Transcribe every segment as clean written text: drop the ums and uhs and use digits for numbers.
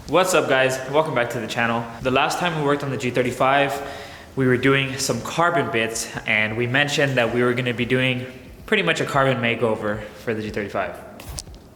What's up guys, welcome back to the channel. The last time we worked on the G35, we were doing some carbon bits and we mentioned that we were gonna be doing pretty much a carbon makeover for the G35.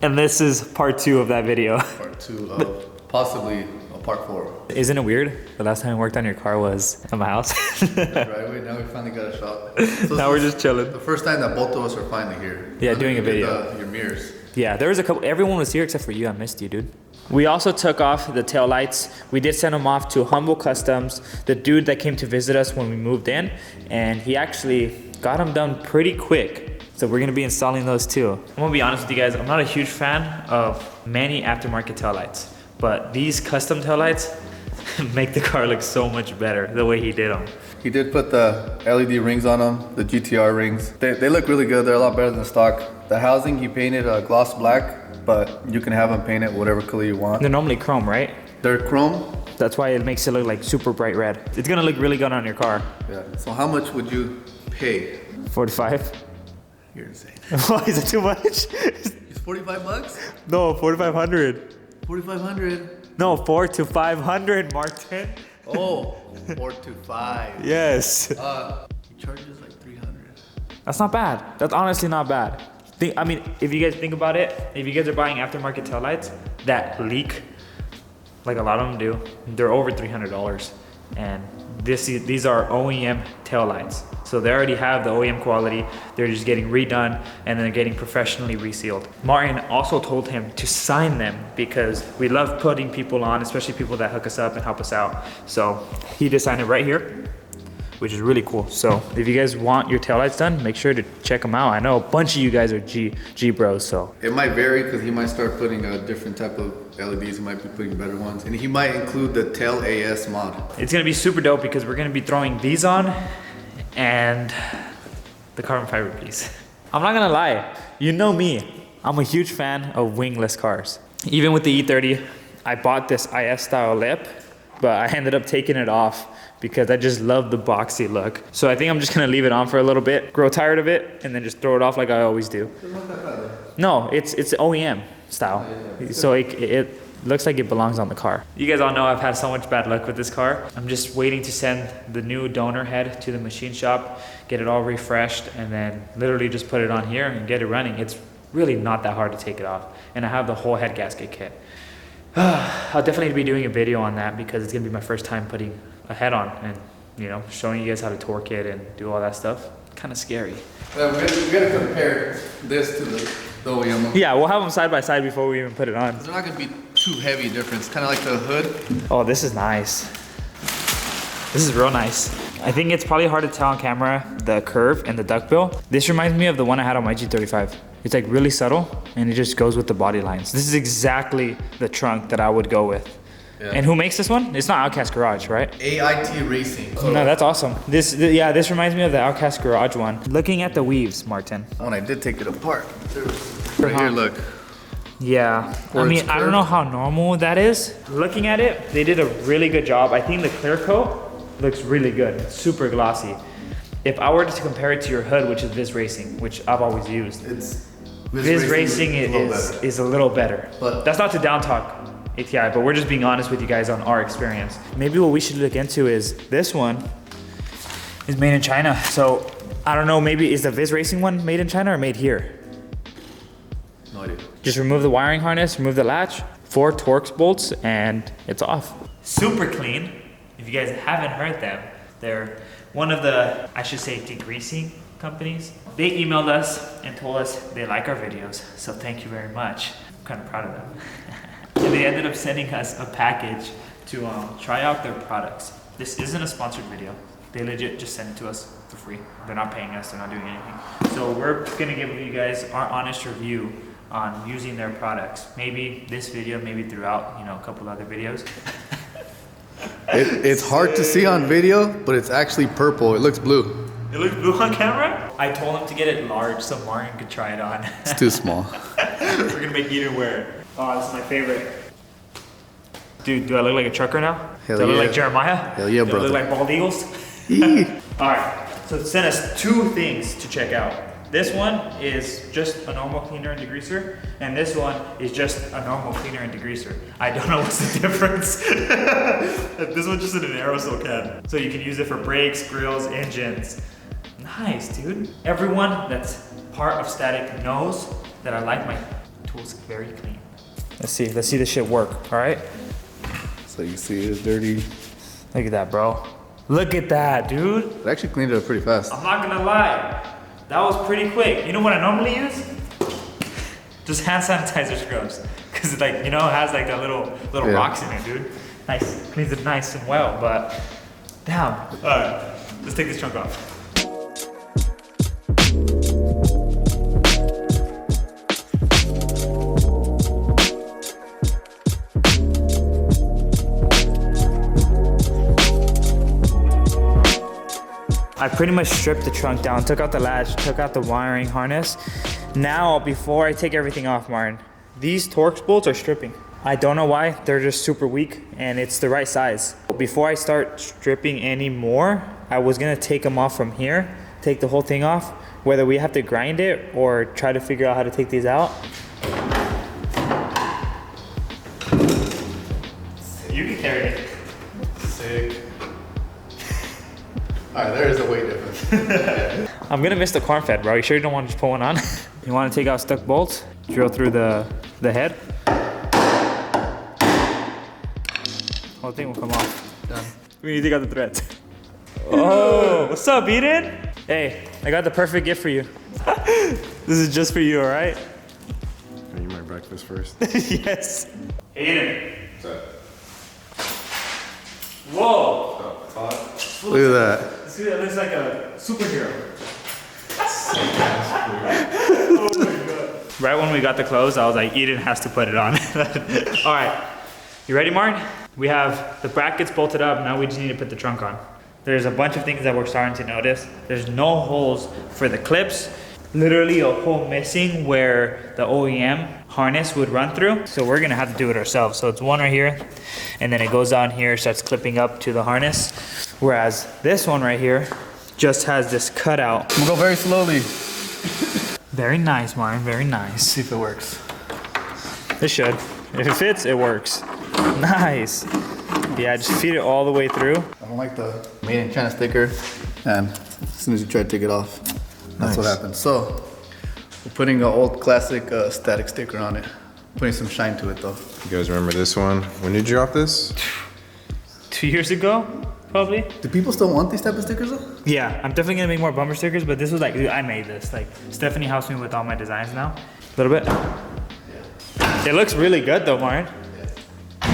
And this is part 2 of that video. Part 2 of possibly a part 4. Isn't it weird? The last time we worked on your car was at my house. Right, now we finally got a shot. So now we're just chilling. The first time that both of us are finally here. Yeah, doing a video. Your mirrors. Yeah, there was a couple, everyone was here except for you. I missed you, dude. We also took off the taillights. We did send them off to Humble Customs, the dude that came to visit us when we moved in, and he actually got them done pretty quick. So we're gonna be installing those too. I'm gonna be honest with you guys, I'm not a huge fan of many aftermarket taillights, but these custom taillights make the car look so much better the way he did them. He did put the LED rings on them, the GTR rings. They look really good. They're a lot better than stock. The housing, he painted gloss black, but you can have them painted whatever color you want. They're normally chrome, right? They're chrome. That's why it makes it look like super bright red. It's gonna look really good on your car. Yeah. So how much would you pay? 45. You're insane. Why is it too much? It's 45 bucks? No, 4,500. 4,500? No, 4 to 500, Martin. Oh, 4 to 5. Yes. He charges like 300. That's not bad. That's honestly not bad. I mean, if you guys think about it, if you guys are buying aftermarket taillights that leak, like a lot of them do, they're over $300. And these are OEM taillights. So they already have the OEM quality. They're just getting redone and then they're getting professionally resealed. Martin also told him to sign them because we love putting people on, especially people that hook us up and help us out. So he just signed it right here, which is really cool. So if you guys want your taillights done, make sure to check them out. I know a bunch of you guys are G bros, so. It might vary because he might start putting a different type of LEDs. He might be putting better ones. And he might include the Tail AS mod. It's gonna be super dope because we're gonna be throwing these on and the carbon fiber piece. I'm not gonna lie, you know me. I'm a huge fan of wingless cars. Even with the E30, I bought this IS style lip, but I ended up taking it off because I just love the boxy look. So I think I'm just gonna leave it on for a little bit, grow tired of it, and then just throw it off like I always do. No, it's OEM style. So it looks like it belongs on the car. You guys all know I've had so much bad luck with this car. I'm just waiting to send the new donor head to the machine shop, get it all refreshed, and then literally just put it on here and get it running. It's really not that hard to take it off. And I have the whole head gasket kit. I'll definitely be doing a video on that because it's gonna be my first time putting a head on and, you know, showing you guys how to torque it and do all that stuff. Kind of scary. Well, we gotta compare this to the OEM. Yeah, we'll have them side by side before we even put it on. They're not gonna be too heavy difference. Kind of like the hood. Oh, this is nice. This is real nice. I think it's probably hard to tell on camera, the curve and the duckbill. This reminds me of the one I had on my G35. It's like really subtle and it just goes with the body lines. This is exactly the trunk that I would go with. Yeah. And who makes this one? It's not Outcast Garage, right? AIT Racing. No, that's awesome. This reminds me of the Outcast Garage one. Looking at the weaves, Martin. When I did take it apart, right here, look. Yeah, I mean, I don't know how normal that is. Looking at it, they did a really good job. I think the clear coat looks really good. It's super glossy. If I were to compare it to your hood, which is Viz Racing, which I've always used, Viz Racing is a little better. But that's not to down talk ATI, but we're just being honest with you guys on our experience. Maybe what we should look into is this one is made in China. So I don't know, maybe is the Viz Racing one made in China or made here? No idea. Just remove the wiring harness, remove the latch, 4 Torx bolts, and it's off. Super clean. If you guys haven't heard them, they're one of the, I should say, degreasing companies. They emailed us and told us they like our videos, so thank you very much. I'm kind of proud of them. And they ended up sending us a package to try out their products. This isn't a sponsored video. They legit just sent it to us for free. They're not paying us, they're not doing anything. So we're gonna give you guys our honest review on using their products. Maybe this video, maybe throughout, you know, a couple other videos. It's hard to see on video, but it's actually purple. It looks blue. It looks blue on camera? I told him to get it large so Martin could try it on. It's too small. We're gonna make Eden wear it. Oh, this is my favorite. Dude, do I look like a trucker now? Hell do I look yeah. like Jeremiah? Hell yeah, brother. Do I look like bald eagles? Alright, so send us 2 things to check out. This one is just a normal cleaner and degreaser, and this one is just a normal cleaner and degreaser. I don't know what's the difference. This one's just in an aerosol can. So you can use it for brakes, grills, engines. Nice, dude. Everyone that's part of Static knows that I like my tools very clean. Let's see this shit work, all right? So you see it's dirty. Look at that, bro. Look at that, dude. It actually cleaned it up pretty fast. I'm not gonna lie. That was pretty quick. You know what I normally use? Just hand sanitizer scrubs. Cause it like, you know, it has like that little rocks in it, dude. Nice, cleans it nice and well, but damn. All right, let's take this trunk off. I pretty much stripped the trunk down, took out the latch, took out the wiring harness. Now, before I take everything off, Martin, these Torx bolts are stripping. I don't know why, they're just super weak and it's the right size. Before I start stripping any more, I was gonna take them off from here, take the whole thing off, whether we have to grind it or try to figure out how to take these out. You can carry it. Sick. Alright, there is a weight difference. I'm gonna miss the corn fed, bro. You sure you don't want to just put one on? You want to take out stuck bolts, drill through the head. Whole thing will come off. Done. We need to take out the threads. Oh, what's up, Eden? Hey, I got the perfect gift for you. This is just for you, all right? Can you eat my breakfast first? Yes. Eden. What's up? Whoa. Look at that. This guy looks like a superhero. Oh my God. Right when we got the clothes, I was like, Eden has to put it on. All right, you ready, Martin? We have the brackets bolted up. Now we just need to put the trunk on. There's a bunch of things that we're starting to notice. There's no holes for the clips. Literally a hole missing where the OEM harness would run through. So we're gonna have to do it ourselves. So it's one right here, and then it goes down here, starts clipping up to the harness. Whereas this one right here just has this cutout. I'm gonna go very slowly. Very nice, Martin, very nice. See if it works. It should. If it fits, it works. Nice. Yeah, just feed it all the way through. I don't like the made in China sticker. And as soon as you try to take it off, that's what happens. So, we're putting an old classic static sticker on it. Putting some shine to it though. You guys remember this one? When did you drop this? 2 years ago, probably. Do people still want these type of stickers though? Yeah, I'm definitely gonna make more bumper stickers, but this was like, dude, I made this. Like, Stephanie helps me with all my designs now. A little bit. Yeah. It looks really good though, Martin.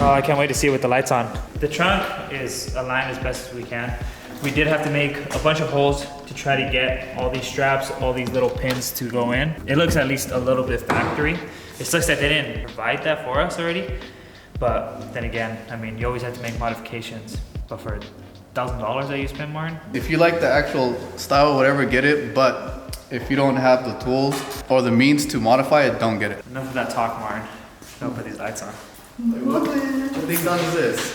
Oh, I can't wait to see it with the lights on. The trunk is aligned as best as we can. We did have to make a bunch of holes to try to get all these straps, all these little pins to go in. It looks at least a little bit factory. It looks like they didn't provide that for us already. But then again, I mean, you always have to make modifications. But for $1,000 that you spend, Martin? If you like the actual style, whatever, get it. But if you don't have the tools or the means to modify it, don't get it. Enough of that talk, Martin. Don't put these lights on. What big gun is this?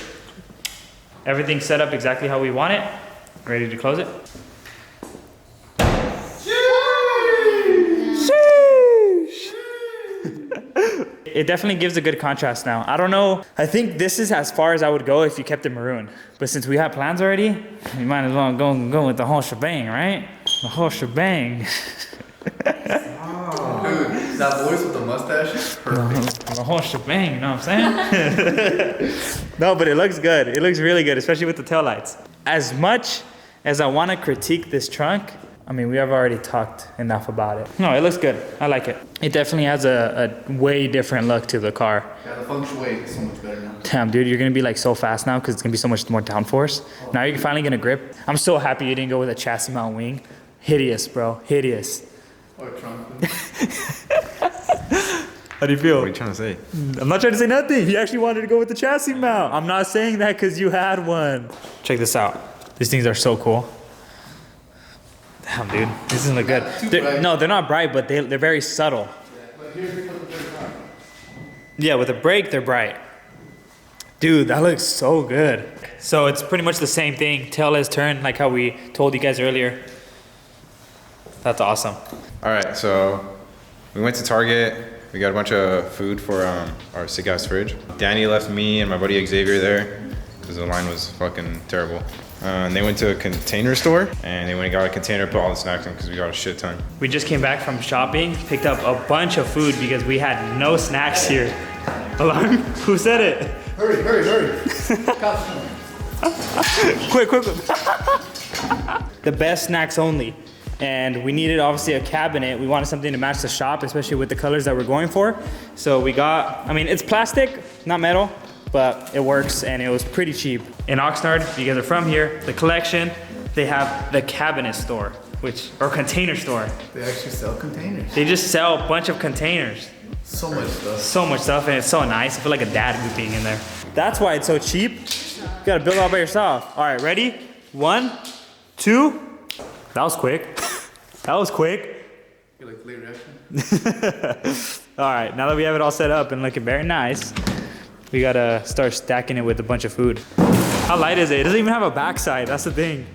Everything's set up exactly how we want it. Ready to close it? It definitely gives a good contrast now. I don't know. I think this is as far as I would go if you kept it maroon. But since we have plans already, we might as well go with the whole shebang, right? The whole shebang. Dude, that voice with the mustache is perfect. The whole shebang, you know what I'm saying? No, but it looks good. It looks really good, especially with the taillights. As much as I want to critique this trunk, I mean, we have already talked enough about it. No, it looks good. I like it. It definitely has a way different look to the car. Yeah, the feng shui is so much better now. Damn, dude, you're gonna be like so fast now because it's gonna be so much more downforce. Now you're finally gonna grip. I'm so happy you didn't go with a chassis mount wing. Hideous, bro, hideous. Or trunk. How do you feel? What are you trying to say? I'm not trying to say nothing. He actually wanted to go with the chassis mount. I'm not saying that because you had one. Check this out. These things are so cool. Damn, dude, this doesn't look good. No, they're not bright, but they're very subtle. Yeah, with a brake, they're bright. Dude, that looks so good. So it's pretty much the same thing. Tail is turned like how we told you guys earlier. That's awesome. All right, so we went to Target. We got a bunch of food for our sick ass fridge. Danny left me and my buddy Xavier there because the line was fucking terrible. And they went to a container store and they went and got a container, put all the snacks in because we got a shit ton. We just came back from shopping, picked up a bunch of food because we had no snacks here. Alarm? Who said it? Hurry, hurry, hurry. Cops coming. Quick, quick, quick. The best snacks only. And we needed obviously a cabinet. We wanted something to match the shop, especially with the colors that we're going for. So we got, I mean, it's plastic, not metal, but it works and it was pretty cheap. In Oxnard, if you guys are from here, the collection, they have the cabinet store, or container store. They actually sell containers. They just sell a bunch of containers. So much stuff. So much stuff, and it's so nice. I feel like a dad being in there. That's why it's so cheap. You gotta build it all by yourself. All right, ready? 1, 2. That was quick. That was quick. You like late reaction? All right, now that we have it all set up and looking very nice, we gotta start stacking it with a bunch of food. How light is it? It doesn't even have a backside. That's the thing.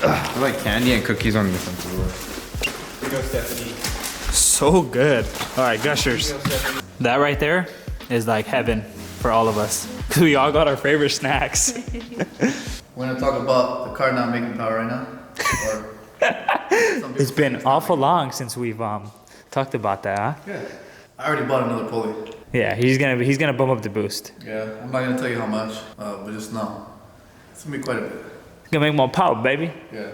I like candy and cookies on the front door. So good. All right, gushers. That right there is like heaven for all of us. Cause we all got our favorite snacks. We're gonna talk about the car not making power right now. Or It's been awful long since we've talked about that, huh? yeah. I already bought another pulley. Yeah, he's gonna bump up the boost. Yeah, I'm not gonna tell you how much, but just know it's gonna be quite a bit. It's gonna make more power, baby. Yeah.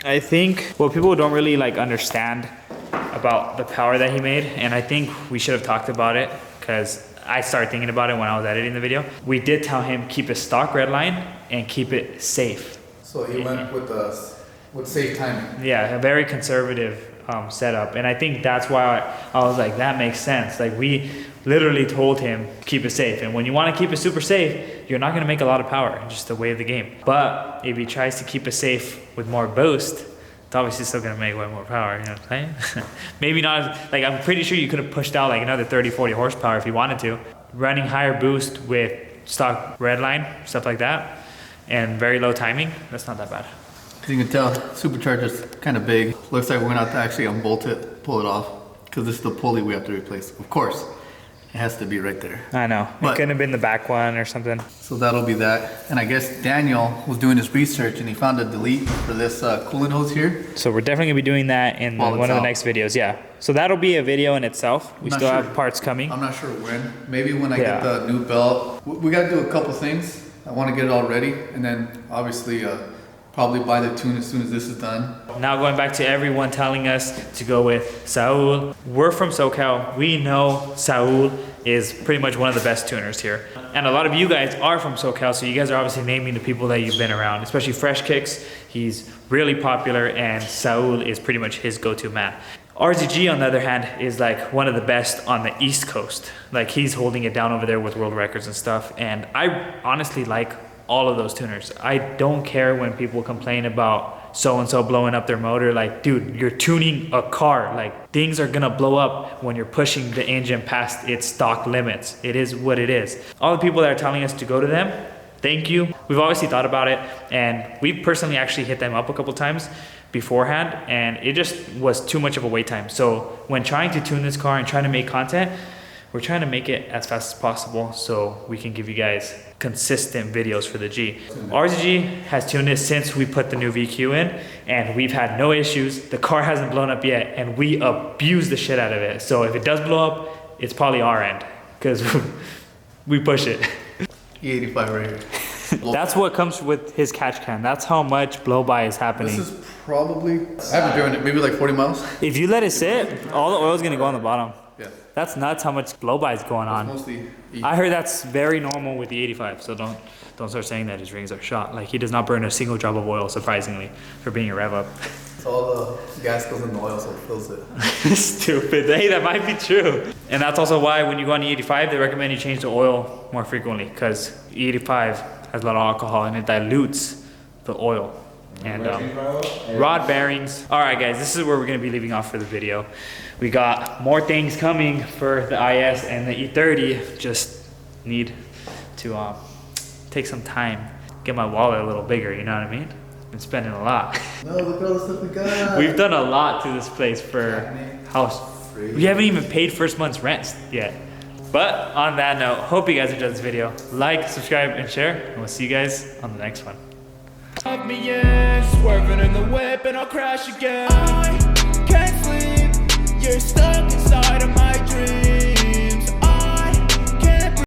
I think what people don't really like understand about the power that he made, and I think we should have talked about it because I started thinking about it when I was editing the video. We did tell him keep a stock red line and keep it safe. So he went with safe timing. Yeah, a very conservative setup, and I think that's why I was like, that makes sense. Like we literally told him keep it safe, and when you want to keep it super safe, you're not going to make a lot of power, just the way of the game. But if he tries to keep it safe with more boost, it's obviously still going to make way more power, you know what I'm saying? Maybe not, like I'm pretty sure you could have pushed out like another 30-40 horsepower if you wanted to. Running higher boost with stock red line, stuff like that, and very low timing, that's not that bad. As you can tell, Supercharged is kind of big. Looks like we're gonna have to actually unbolt it, pull it off, because this is the pulley we have to replace. Of course, it has to be right there. I know, it couldn't have been the back one or something. So that'll be that. And I guess Daniel was doing his research and he found a delete for this coolant hose here. So we're definitely gonna be doing that in While one it's of the out. next videos, yeah. So that'll be a video in itself. We Not still sure. have parts coming. I'm not sure when. Maybe when I Yeah. get the new belt. We gotta do a couple things. I wanna get it all ready, and then obviously probably buy the tune as soon as this is done. Now going back to everyone telling us to go with Saul. We're from SoCal. We know Saul is pretty much one of the best tuners here. And a lot of you guys are from SoCal, so you guys are obviously naming the people that you've been around, especially Fresh Kicks. He's really popular and Saul is pretty much his go-to man. RZG on the other hand is like one of the best on the East Coast. Like he's holding it down over there with world records and stuff. And I honestly like all of those tuners. I don't care when people complain about so-and-so blowing up their motor. Like, dude, you're tuning a car. Like, things are gonna blow up when you're pushing the engine past its stock limits. It is what it is. All the people that are telling us to go to them, thank you. We've obviously thought about it, and we've personally actually hit them up a couple times beforehand, and it just was too much of a wait time. So when trying to tune this car and trying to make content, we're trying to make it as fast as possible so we can give you guys consistent videos for the G. RZG has tuned it since we put the new VQ in, and we've had no issues. The car hasn't blown up yet, and we abuse the shit out of it. So if it does blow up, it's probably our end, because we push it. E85 right here. That's what comes with his catch can. That's how much blow-by is happening. This is probably, I haven't driven it, maybe like 40 miles. If you let it sit, all the oil is gonna go on the bottom. Yeah. That's nuts how much blow-by is going on. Mostly E. I heard that's very normal with the 85, so don't start saying that his rings are shot. Like he does not burn a single drop of oil, surprisingly, for being a rev up. So all the gas goes in the oil, so it fills it. Stupid. Hey, that might be true. And that's also why when you go on E85, they recommend you change the oil more frequently, because E85 has a lot of alcohol and it dilutes the oil. And rod bearings. All right, guys, this is where we're gonna be leaving off for the video. We got more things coming for the IS and the E30. Just need to take some time, get my wallet a little bigger, you know what I mean? been spending a lot. No, look at all the stuff we got. We've done a lot to this place for house. We haven't even paid first month's rent yet. But on that note, hope you guys enjoyed this video. Like, subscribe, and share, and we'll see you guys on the next one. Of me in, swerving in the whip and I'll crash again. I can't sleep, you're stuck inside.